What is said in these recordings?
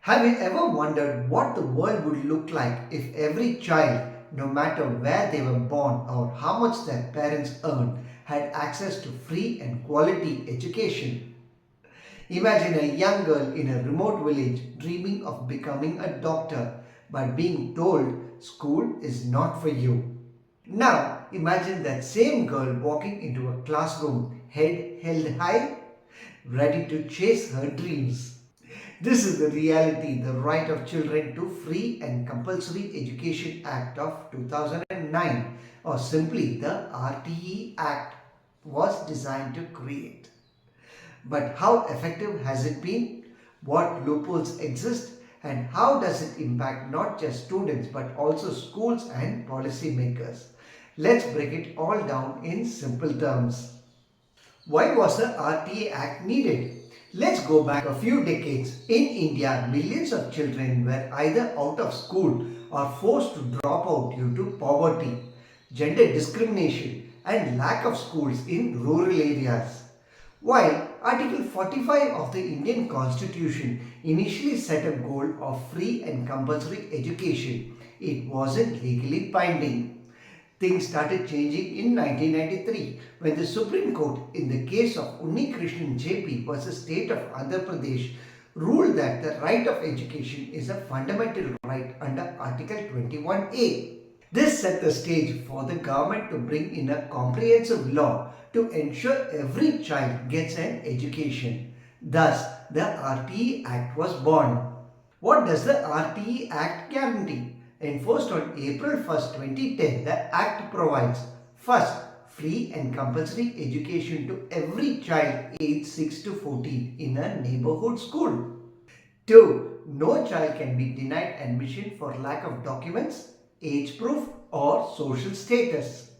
Have you ever wondered what the world would look like if every child, no matter where they were born or how much their parents earned, had access to free and quality education? Imagine a young girl in a remote village dreaming of becoming a doctor, but being told school is not for you. Now, imagine that same girl walking into a classroom, head held high, ready to chase her dreams. This is the reality. The Right of Children to Free and Compulsory Education Act of 2009, or simply the RTE Act, was designed to create. But how effective has it been? What loopholes exist? And how does it impact not just students but also schools and policymakers? Let's break it all down in simple terms. Why was the RTE Act needed? Let's go back a few decades. In India, millions of children were either out of school or forced to drop out due to poverty, gender discrimination, and lack of schools in rural areas. While Article 45 of the Indian Constitution initially set a goal of free and compulsory education, it wasn't legally binding. Things started changing in 1993 when the Supreme Court, in the case of Unnikrishnan JP versus State of Andhra Pradesh, ruled that the right of education is a fundamental right under Article 21A. This set the stage for the government to bring in a comprehensive law to ensure every child gets an education. Thus, the RTE Act was born. What does the RTE Act guarantee? Enforced on April 1st, 2010, the Act provides: first, free and compulsory education to every child aged 6 to 14 in a neighborhood school. 2. No child can be denied admission for lack of documents, age proof, or social status.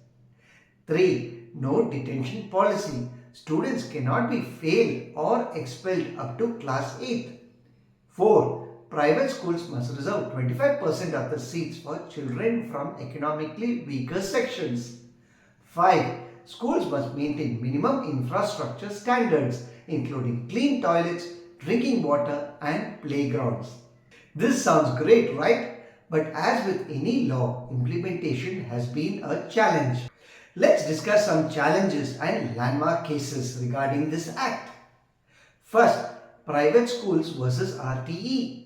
3. No detention policy. Students cannot be failed or expelled up to class 8. 4. Private schools must reserve 25% of the seats for children from economically weaker sections. 5. Schools must maintain minimum infrastructure standards, including clean toilets, drinking water, and playgrounds. This sounds great, right? But as with any law, implementation has been a challenge. Let's discuss some challenges and landmark cases regarding this act. First, private schools versus RTE.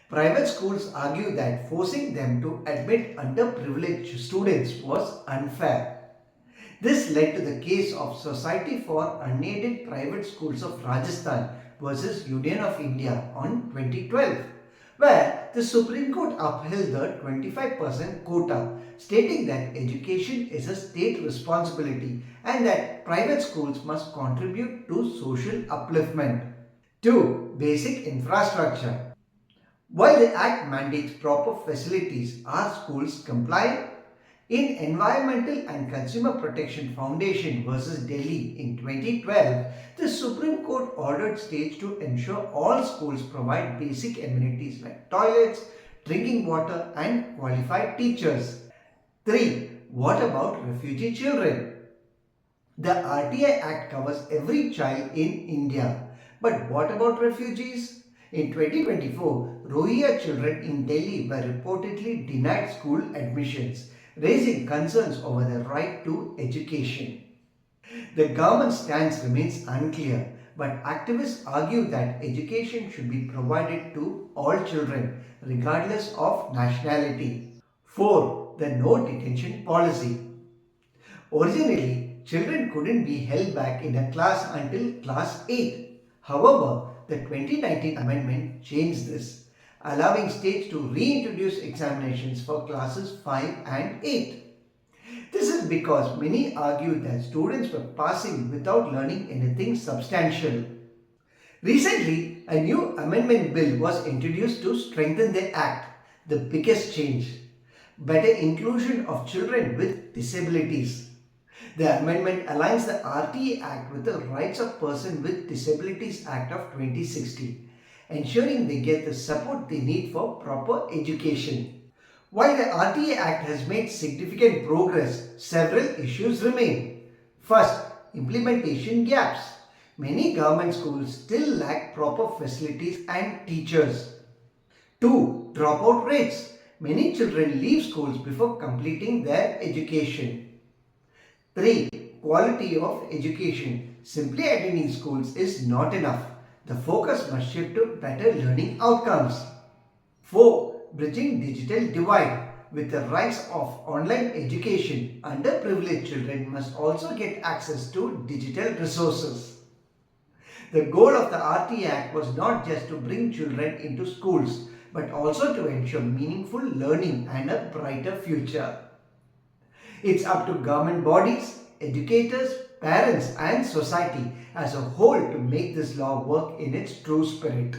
Private schools argue that forcing them to admit underprivileged students was unfair. This led to the case of Society for Unaided Private Schools of Rajasthan versus Union of India on 2012, where the Supreme Court upheld the 25% quota, stating that education is a state responsibility and that private schools must contribute to social upliftment. 2. Basic infrastructure. While the Act mandates proper facilities, are schools compliant? In Environmental and Consumer Protection Foundation versus Delhi in 2012, the Supreme Court ordered states to ensure all schools provide basic amenities like toilets, drinking water, and qualified teachers. 3. What about refugee children? The RTI Act covers every child in India. But what about refugees? In 2024, Rohingya children in Delhi were reportedly denied school admissions, raising concerns over their right to education. The government's stance remains unclear, but activists argue that education should be provided to all children, regardless of nationality. 4. The no detention policy. Originally, children couldn't be held back in a class until class 8. However, the 2019 amendment changed this, allowing states to reintroduce examinations for classes 5 and 8. This is because many argued that students were passing without learning anything substantial. Recently, a new amendment bill was introduced to strengthen the Act, the biggest change: better inclusion of children with disabilities. The amendment aligns the RTE Act with the Rights of Persons with Disabilities Act of 2016, ensuring they get the support they need for proper education. While the RTE Act has made significant progress, several issues remain. First, implementation gaps. Many government schools still lack proper facilities and teachers. 2. Dropout rates. Many children leave schools before completing their education. 3. Quality of education. Simply attending schools is not enough. The focus must shift to better learning outcomes. 4. Bridging digital divide. With the rise of online education, underprivileged children must also get access to digital resources. The goal of the RTE Act was not just to bring children into schools, but also to ensure meaningful learning and a brighter future. It's up to government bodies, educators, parents, and society as a whole to make this law work in its true spirit.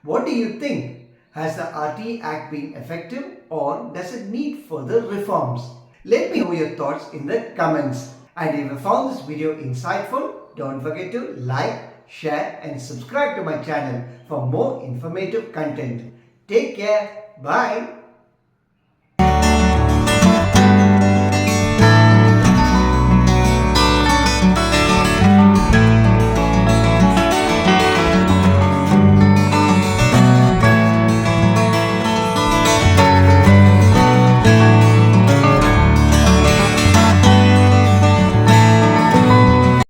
What do you think? Has the RTE Act been effective or does it need further reforms? Let me know your thoughts in the comments. And if you found this video insightful, don't forget to like, share and subscribe to my channel for more informative content. Take care. Bye.